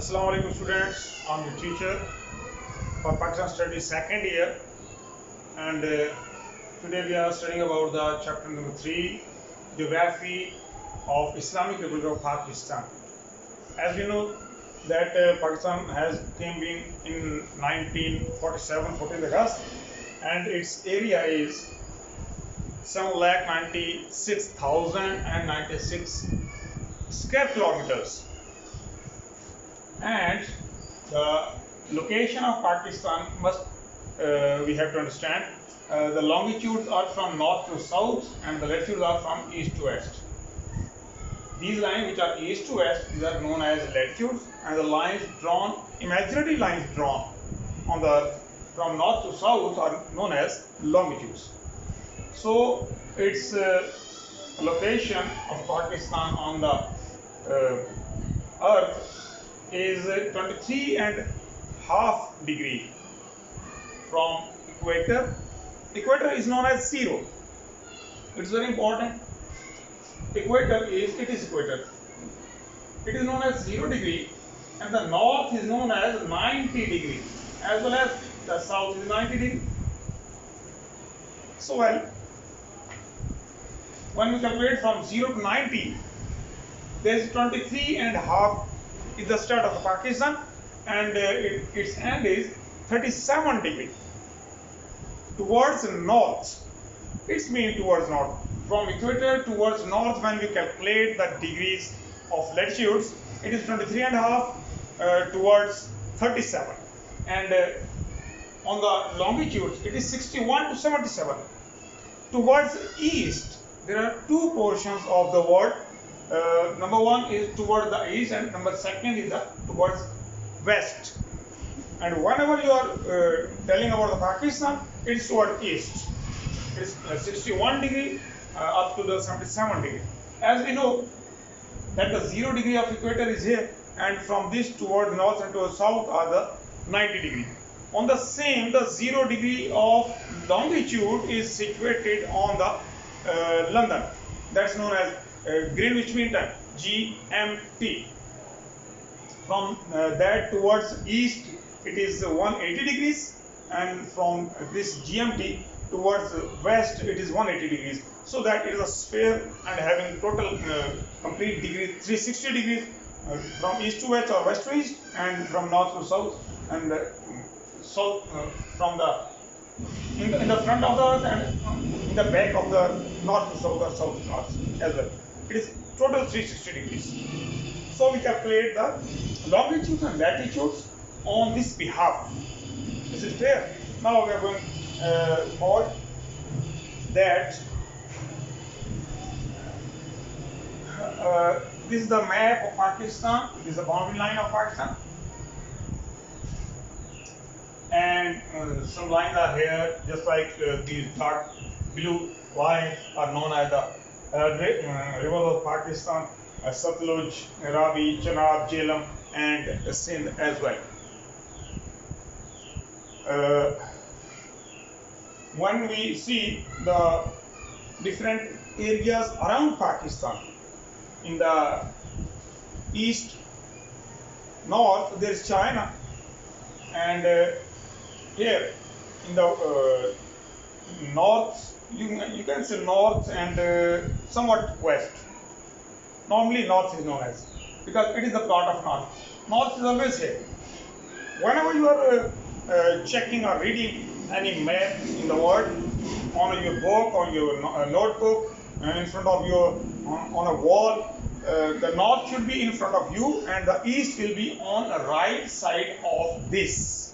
Assalamu alaikum students, I'm your teacher for Pakistan Studies second year, and today we are studying about the chapter number 3, Geography of Islamic Republic of Pakistan. As we know that Pakistan has came in 1947, 14th August, and its area is 7,96,096 square kilometers. And the location of Pakistan must we have to understand. The longitudes are from north to south and the latitudes are from east to west. These lines which are east to west, these are known as latitudes, and the lines drawn, imaginary lines drawn on the from north to south are known as longitudes. So its location of Pakistan on the earth is 23.5 degree from equator. Equator is known as zero. It's very important. Equator is equator. It is known as 0 degree, and the north is known as 90 degree, as well as the south is 90 degree. So when we calculate from 0 to 90, there is 23.5 is the start of Pakistan, and its end is 37 degree towards north. It's mean towards north. From equator towards north, when we calculate the degrees of latitudes, it is 23.5 towards 37, and on the longitudes it is 61 to 77. Towards east, there are two portions of the world. Number one is toward the east, and number second is towards west. And whenever you are telling about the Pakistan, it's toward east. It's 61 degree up to the 77 degree. As we know that the 0 degree of equator is here, and from this toward north and toward south are the 90 degree. On the same, the 0 degree of longitude is situated on the London. That's known as Greenwich Mean Time, GMT. From that towards east, it is 180 degrees, and from this GMT towards west, it is 180 degrees. So that it is a sphere and having total complete degree 360 degrees from east to west or west to east, and from north to south, and south from the in the front of the earth and in the back of the north to south or south to north as well. It is total 360 degrees. So we calculate the longitudes and latitudes on this behalf. This is clear. Now we are going forward that this is the map of Pakistan. This is the boundary line of Pakistan, and some lines are here, just like these dark blue lines are known as the rivers of Pakistan, Satluj, Ravi, Chenab, Jhelum, and Sindh as well. When we see the different areas around Pakistan, in the east, north, there is China, and here in the north, you can say north and somewhat west. Normally north is known as, because it is the part of north. North is always here. Whenever you are checking or reading any map in the world, on your book, on your notebook, in front of you, on a wall, the north should be in front of you, and the east will be on the right side of this.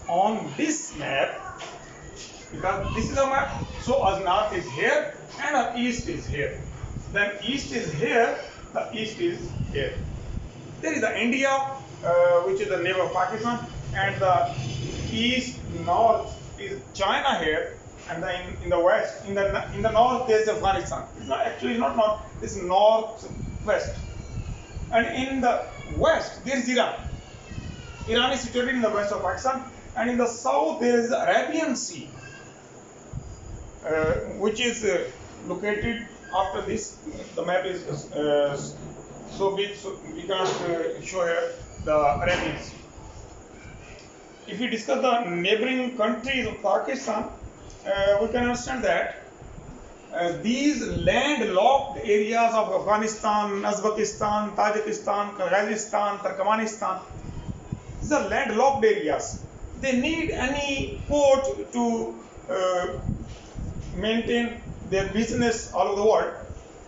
On this map, because this is a map, so our north is here and our east is here. Then east is here, the east is here. There is the India, which is the neighbor of Pakistan, and the east north is China here, and then in the west, in the north there is Afghanistan. It's not actually not north, it's northwest. And in the west there is Iran. Iran is situated in the west of Pakistan, and in the south there is the Arabian Sea, which is located after this. The map is so big, so we can't show here the Arabian Sea. If we discuss the neighboring countries of Pakistan, we can understand that these landlocked areas of Afghanistan, Uzbekistan, Tajikistan, Kyrgyzstan, Turkmenistan, these are landlocked areas. They need any port to maintain their business all over the world,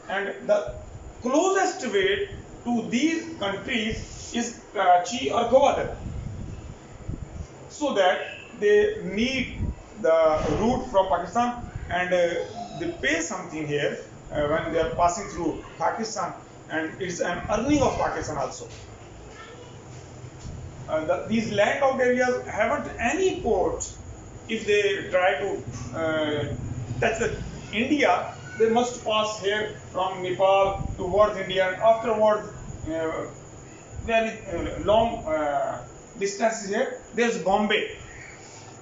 and the closest way to these countries is Karachi or Gwadar, so that they need the route from Pakistan, and they pay something here when they are passing through Pakistan, and it's an earning of Pakistan also. These landlocked areas haven't any port. If they try to touch the India, they must pass here from Nepal towards India, and afterwards very long distances here. There's Bombay,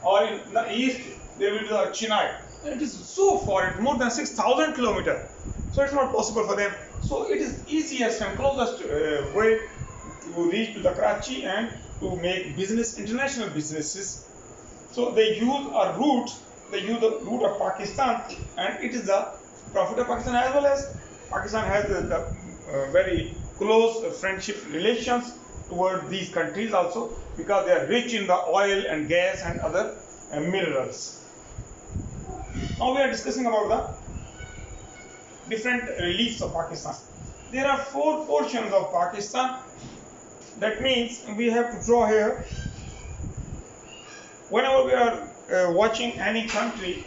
or in the east there will be the Chennai. It is so far, it's more than 6,000 kilometers. So it's not possible for them. So it is easiest and closest way to reach to the Karachi and to make business, international businesses. So they use a route, they use the route of Pakistan, and it is the profit of Pakistan, as well as Pakistan has the very close friendship relations toward these countries also, because they are rich in the oil and gas and other minerals. Now we are discussing about the different reliefs of Pakistan. There are 4 portions of Pakistan. That means we have to draw here. Whenever we are watching any country,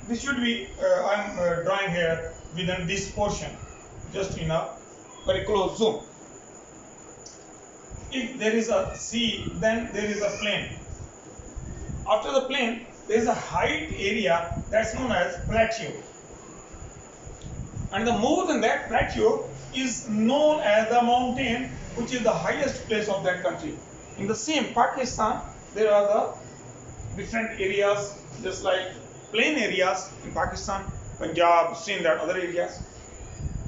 this should be, I am drawing here within this portion, just in a very close zoom. If there is a sea, then there is a plain. After the plain, there is a height area that's known as plateau. And the more than that plateau is known as the mountain, which is the highest place of that country. In the same Pakistan, there are the different areas, just like plain areas in Pakistan, Punjab, Sindh, and other areas.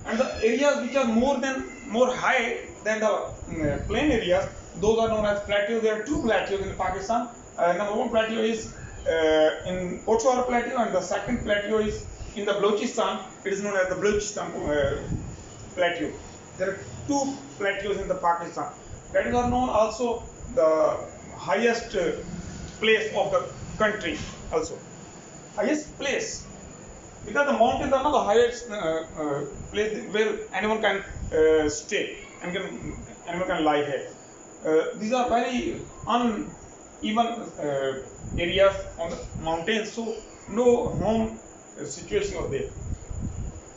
And the areas which are more high than the plain areas, those are known as plateaus. There are 2 plateaus in Pakistan. Number 1 plateau is in Pochwar plateau, and the second plateau is in the Balochistan. It is known as the Balochistan plateau. There are 2 plateaus in the Pakistan. That is known also the highest place of the country also. Highest place, because the mountains are not the highest place where anyone can stay and anyone can lie here. These are very uneven areas on the mountains, so no home situation over there.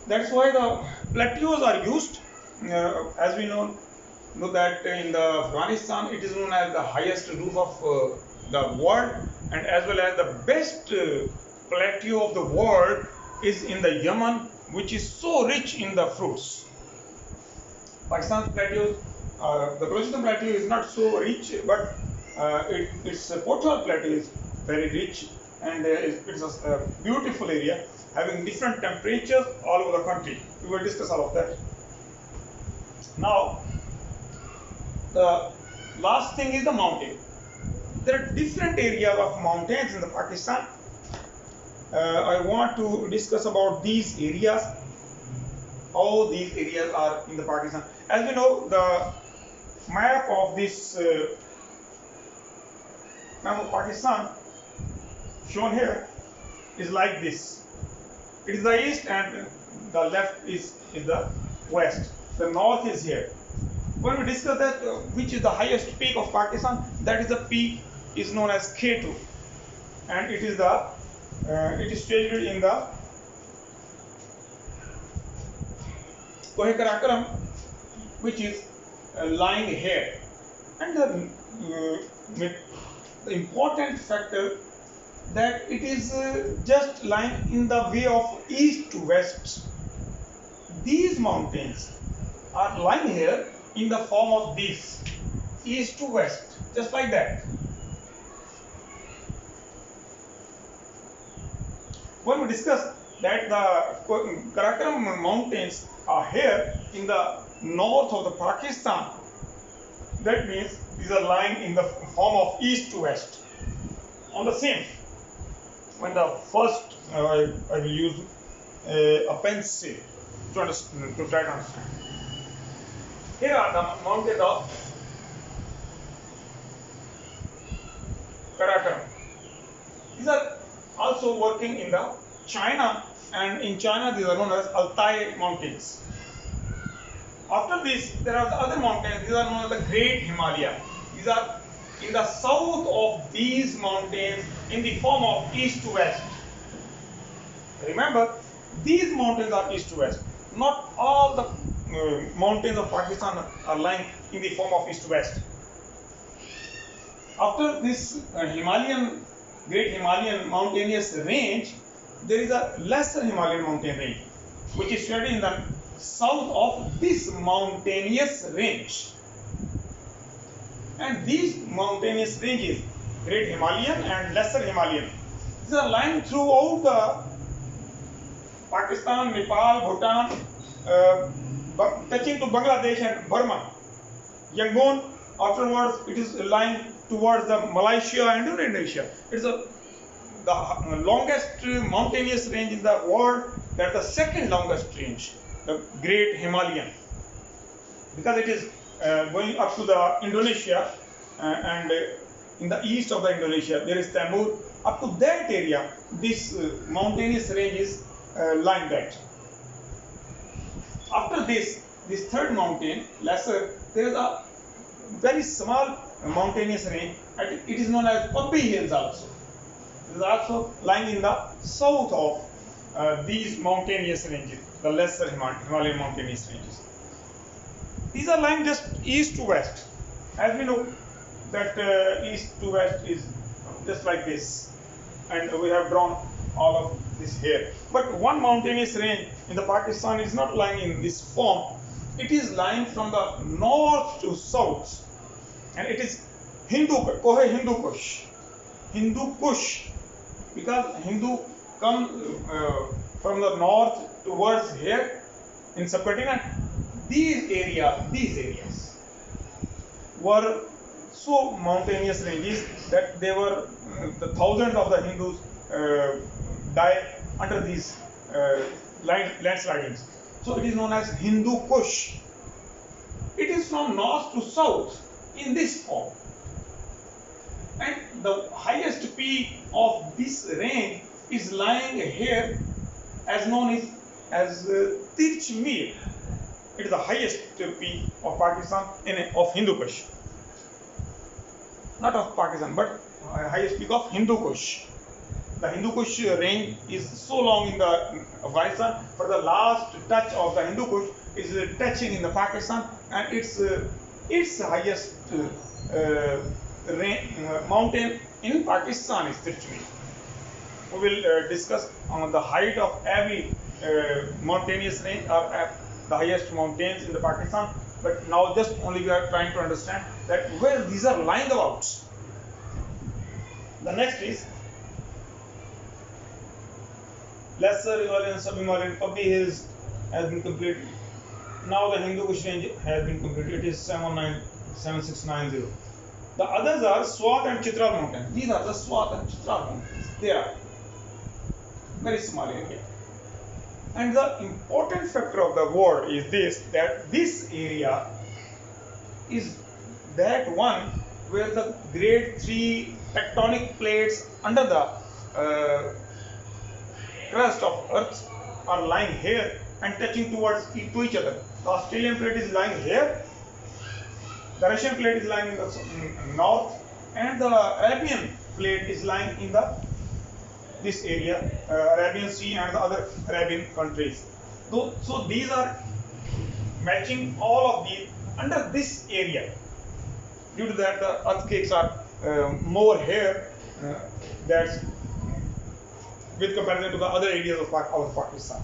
That's why the plateaus are used. As we know that in the Afghanistan, it is known as the highest roof of the world, and as well as the best plateau of the world is in the Yemen, which is so rich in the fruits. Pakistan's plateau, the Balochistan plateau is not so rich, but its Pochwar plateau is very rich, and it's a beautiful area having different temperatures all over the country. We will discuss all of that. Now, the last thing is the mountain. There are different areas of mountains in the Pakistan. I want to discuss about these areas, how these areas are in the Pakistan. As we know, the map of this map of Pakistan shown here is like this. It is the east, and the left is the west. The north is here. When we discuss that which is the highest peak of Pakistan, that is the peak is known as K2, and it is the it is situated in the Karakoram, which is lying here. And the important factor that it is just lying in the way of east to west. These mountains are lying here in the form of this east to west, just like that. When we discuss that the Karakoram mountains are here in the north of the Pakistan. That means these are lying in the form of east to west. On the same, when the first I will use a pencil to try to understand. Here are the mountains of Karakoram. These are also working in the China, and in China these are known as Altai mountains. After this, there are the other mountains. These are known as the Great Himalaya. These are in the south of these mountains in the form of east to west. Remember, these mountains are east to west. Not all the mountains of Pakistan are lying in the form of east to west. After this Great Himalayan mountainous range, there is a lesser Himalayan mountain range, which is situated in the south of this mountainous range. And these mountainous ranges, Great Himalayan and Lesser Himalayan, these are lying throughout the Pakistan, Nepal, Bhutan, touching to Bangladesh and Burma. Yangon, afterwards, it is lying towards the Malaysia and Indonesia. It is the longest mountainous range in the world. That is the second longest range, the Great Himalayan, because it is going up to the Indonesia, and in the east of the Indonesia there is Timor. Up to that area, this mountainous range is lying that. After this third mountain, lesser, there is a very small mountainous range, and it is known as Pabbi Hills also. It is also lying in the south of these mountainous ranges, the lesser Himalayan mountainous ranges. These are lying just east to west. As we know that east to west is just like this, and we have drawn all of this here. But one mountainous range in the Pakistan is not lying in this form. It is lying from the north to south, and it is Hindu Kush, because Hindu come from the north towards here in subcontinent. These areas were so mountainous ranges that they were the thousands of the Hindus died under these landslidings. So it is known as Hindu Kush. It is from north to south in this form. And the highest peak of this range is lying here, as known as Tirchmir. It is the highest peak of Pakistan, of Hindu Kush. Not of Pakistan, but highest peak of Hindu Kush. The Hindu Kush range is so long in the Afghanistan, but the last touch of the Hindu Kush is touching in the Pakistan, and its highest mountain in Pakistan is Tirchmir. We will discuss on the height of every mountainous range, or the highest mountains in the Pakistan. But now just only we are trying to understand that where these are lying about. The next is Lesser Himalayan, Sub-Himalayan, Pabbi Hills has been completed. Now the Hindu Kush range has been completed. It is 7690. The others are Swat and Chitral mountains. These are the Swat and Chitral mountains. They are very small area. And the important factor of the world is this, that this area is that one where the great three tectonic plates under the crust of Earth are lying here and touching to each other. The Australian plate is lying here, the Russian plate is lying in the north, and the Arabian plate is lying in this area, Arabian Sea and the other Arabian countries. So these are matching all of these under this area. Due to that, the earthquakes are more here. That's with comparison to the other areas of Pakistan.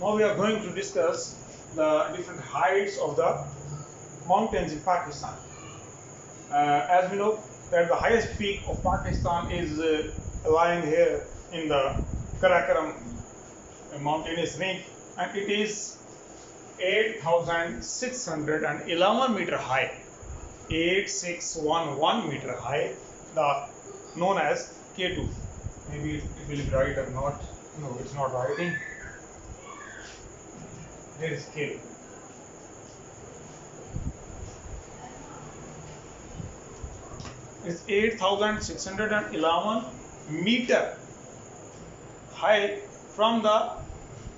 Now we are going to discuss the different heights of the mountains in Pakistan. As we know that the highest peak of Pakistan is lying here in the Karakoram mountainous range, and it is 8,611 meter high. 8611 meter high, known as K2. Maybe it will be right or not. No, it's not writing. Here is K2. It's 8,611 meter high from the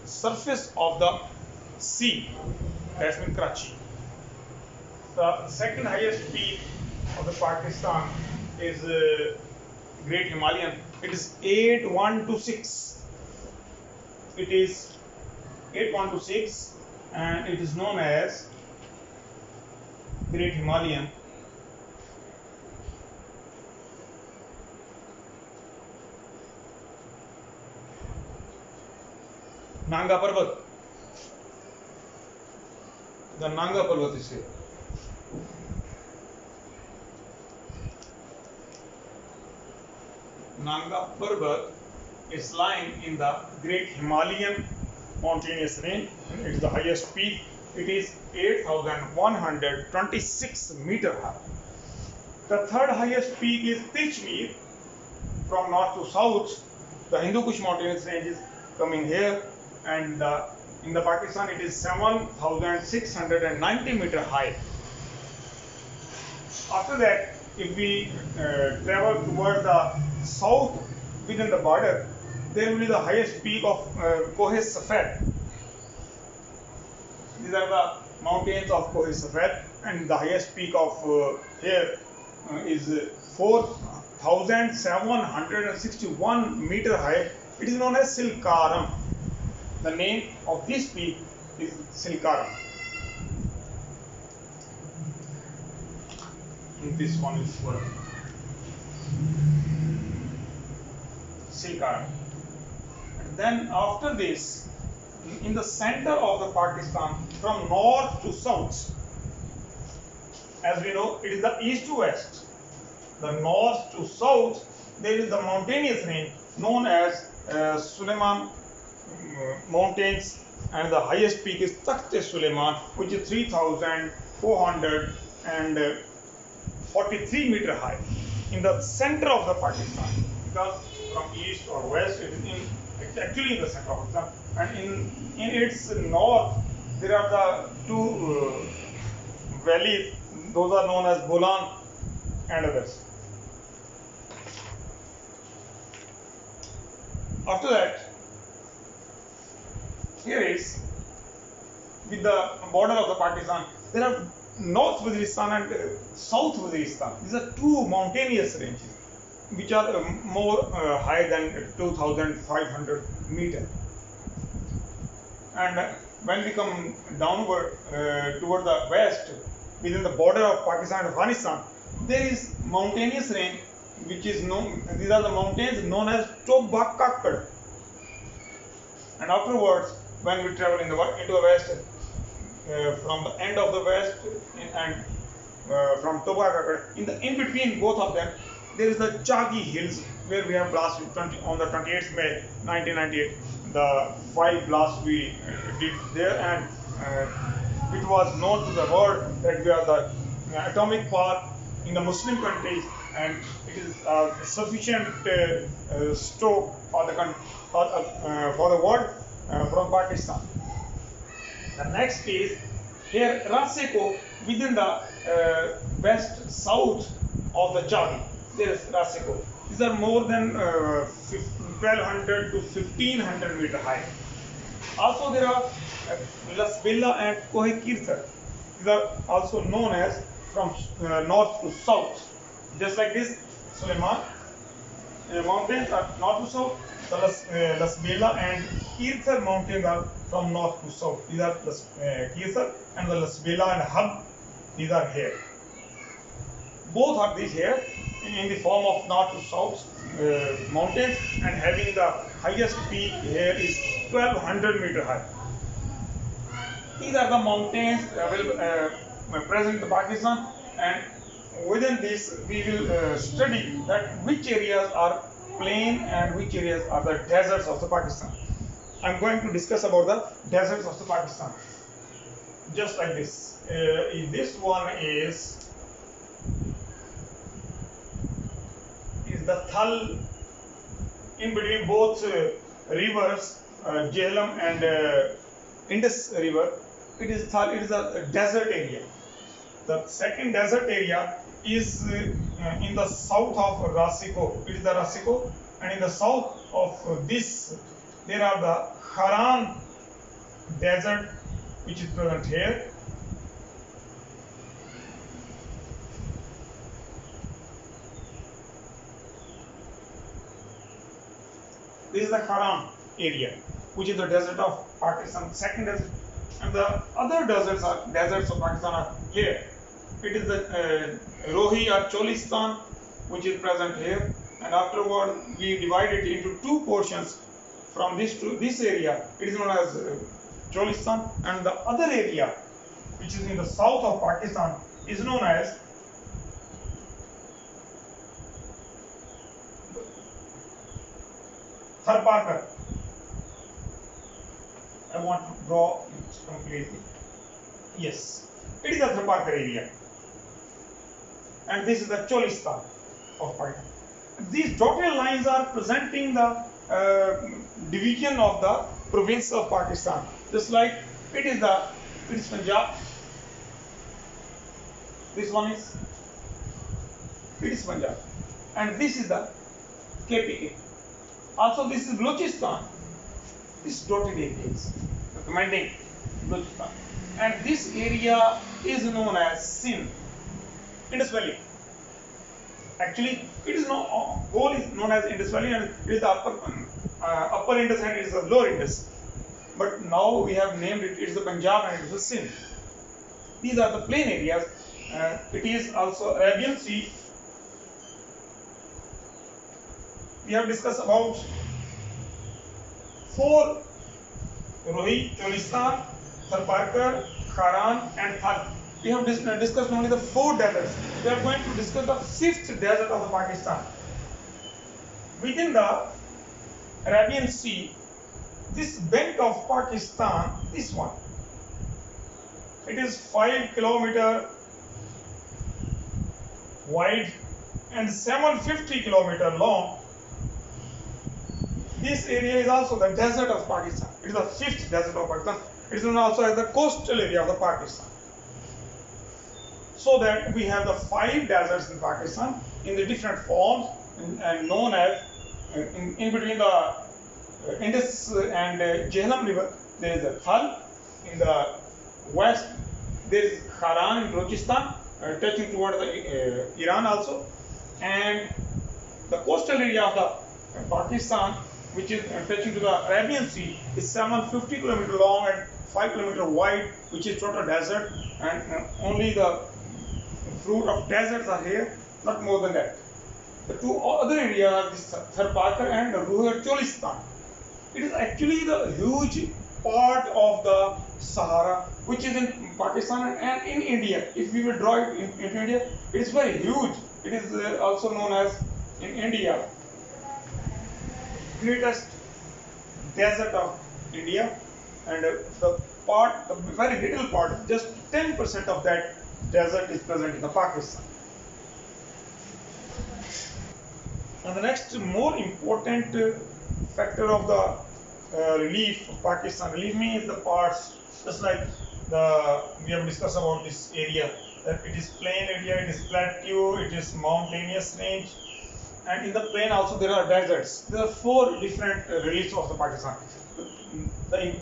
surface of the sea. That's in Karachi. The second highest peak of the Pakistan is Great Himalayan. It is 8126. It is 8126, and it is known as Great Himalayan. Nanga Parvat. The Nanga Parvat is here. Nanga Parvat is lying in the Great Himalayan mountainous range. It is the highest peak. It is 8,126 meter high. The third highest peak is Tirchmir. From north to south, the Hindu Kush mountainous range is coming here, and in the Pakistan it is 7,690 meter high. After that, if we travel toward the south within the border, there will be the highest peak of Koh Safed. These are the mountains of Koh Safed, and the highest peak of here is 4,761 meter high. It is known as Silkaram. The name of this peak is Silkaram. This one is for Silkaram. And then after this, in the center of the Pakistan, from north to south, as we know, it is the east to west. The north to south, there is the mountainous range known as Suleiman Mountains, and the highest peak is Takht-e-Suleiman, which is 3,443 meter high in the center of the Pakistan. Because from east or west, it's actually in the center of Pakistan, and in its north there are the two valleys. Those are known as Bolan and others. After that, here is with the border of the Pakistan, there are North Waziristan and South Waziristan. These are two mountainous ranges which are more high than 2,500 meters. And when we come downward toward the west, within the border of Pakistan and Afghanistan, there is mountainous range which is known. These are the mountains known as Tobakakad. And afterwards, when we travel into the west, from the end of the west and from Tobacco, in between both of them, there is the Chagi Hills, where we have blasted on the 28th May 1998. The 5 blasts we did there, and it was known to the world that we are the atomic power in the Muslim countries, and it is sufficient stoke for the world from Pakistan. The next is here Raseko, within the west south of the Chagi. There is Raseko. These are more than 1,200 to 1,500 meter high. Also there are Lasbela and Kohekirthar. These are also known as from north to south. Just like this, Suleiman mountains are north to south. The Lasbela and Kirthar mountains are from north to south. These are Kirthar, and the Lasbela and Hab, these are here. Both are these here in the form of north to south mountains, and having the highest peak here is 1,200 meter high. These are the mountains present in Pakistan, and within this we will study that which areas are plain and which areas are the deserts of the Pakistan. I'm going to discuss about the deserts of the Pakistan. Just like this. This one is the Thal, in between both rivers, Jhelum and Indus River. It is Thal. It is a desert area. The second desert area is in the south of Rasiko. It is the Rasiko, and in the south of this there are the Haran desert, which is present here. This is the Haran area, which is the desert of Pakistan, second desert. And the other deserts of Pakistan are here. It is the Rohi or Cholistan, which is present here. And afterward, we divide it into two portions. From this to this area, it is known as Cholistan, and the other area, which is in the south of Pakistan, is known as Tharparkar. I want to draw it completely. Yes, it is the Tharparkar area, and this is the Cholistan of Pakistan. These dotted lines are presenting the division of the province of Pakistan. Just like it is Punjab. This one is Punjab, and this is the KPK. Also, this is Balochistan. This dotted area is recommending Balochistan, and this area is known as Sindh, Indus Valley. Actually, it is whole is known as Indus Valley, and it is the upper Indus and it is the lower Indus. But now we have named it. It is the Punjab and it is the Sindh. These are the plain areas. It is also Arabian Sea. We have discussed about 4: Rohi, Cholistan, Tharparkar, Haran, and Thal. We have discussed only the 4 deserts. We are going to discuss the 5th desert of the Pakistan. Within the Arabian Sea, this bank of Pakistan, this one, it is 5 kilometers wide and 750 kilometers long. This area is also the desert of Pakistan. It is the 5th desert of Pakistan. It is known also as the coastal area of the Pakistan. So that we have the 5 deserts in Pakistan in the different forms, and known as in between the Indus and Jhelum river, there is a Thal. In the west, there is Haran in Balochistan, touching toward the Iran also, and the coastal area of the Pakistan, which is touching to the Arabian Sea, is 750 kilometers long and 5 kilometers wide, which is total desert, and only the fruit of deserts are here, not more than that. The 2 other areas, this Tharparkar and Rohi Cholistan. It is actually the huge part of the Sahara, which is in Pakistan and in India. If we will draw it in India, it is very huge. It is also known as in India greatest desert of India, and the very little part, just 10% of that desert is present in the Pakistan. And the next more important factor of the relief of Pakistan, relief means the parts, just like we have discussed about this area, that it is plain area, it is plateau, it is mountainous range, and in the plain also there are deserts. There are 4 different reliefs of the Pakistan. The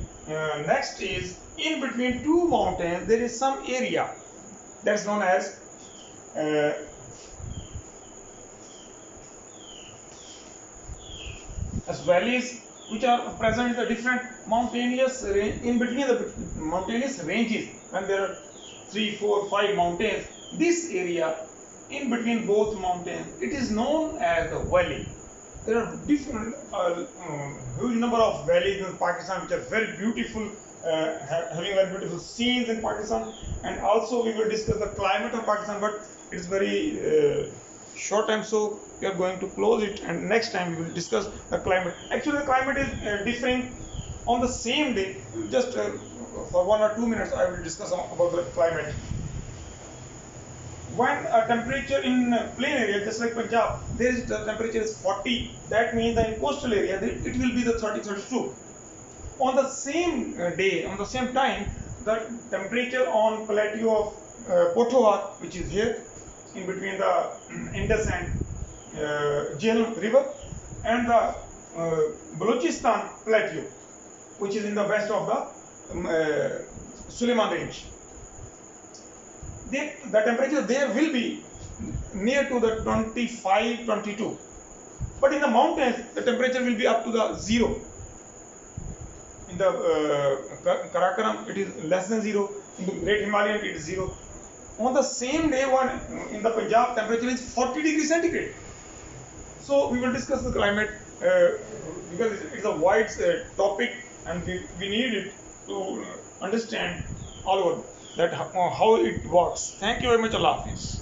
next is in between 2 mountains there is some area that is known as valleys, which are present in the different mountainous in between the mountainous ranges. When there are 3, 4, 5 mountains, this area in between both mountains, it is known as the valley. There are different huge number of valleys in Pakistan which are very beautiful, having very beautiful scenes in Pakistan. And also we will discuss the climate of Pakistan, but it is very short time, so we are going to close it, and next time we will discuss the climate. Actually, the climate is differing On the same day, just for 1 or 2 minutes, I will discuss about the climate. When a temperature in plain area, just like Punjab, there is the temperature is 40. That means that in coastal area, it will be the 30-32. On the same day, on the same time, the temperature on plateau of Pothoar, which is here, in between the Indus and Jhelum river, and the Balochistan plateau, which is in the west of the Suleiman range. The temperature there will be near to the 25-22, but in the mountains the temperature will be up to the zero. In the Karakoram it is less than zero. In the Great Himalayan it is zero. On the same day, one in the Punjab temperature is 40 degrees centigrade. So we will discuss the climate because it's a wide topic, and we need it to understand all over that how it works. Thank you very much. Allah Hafiz.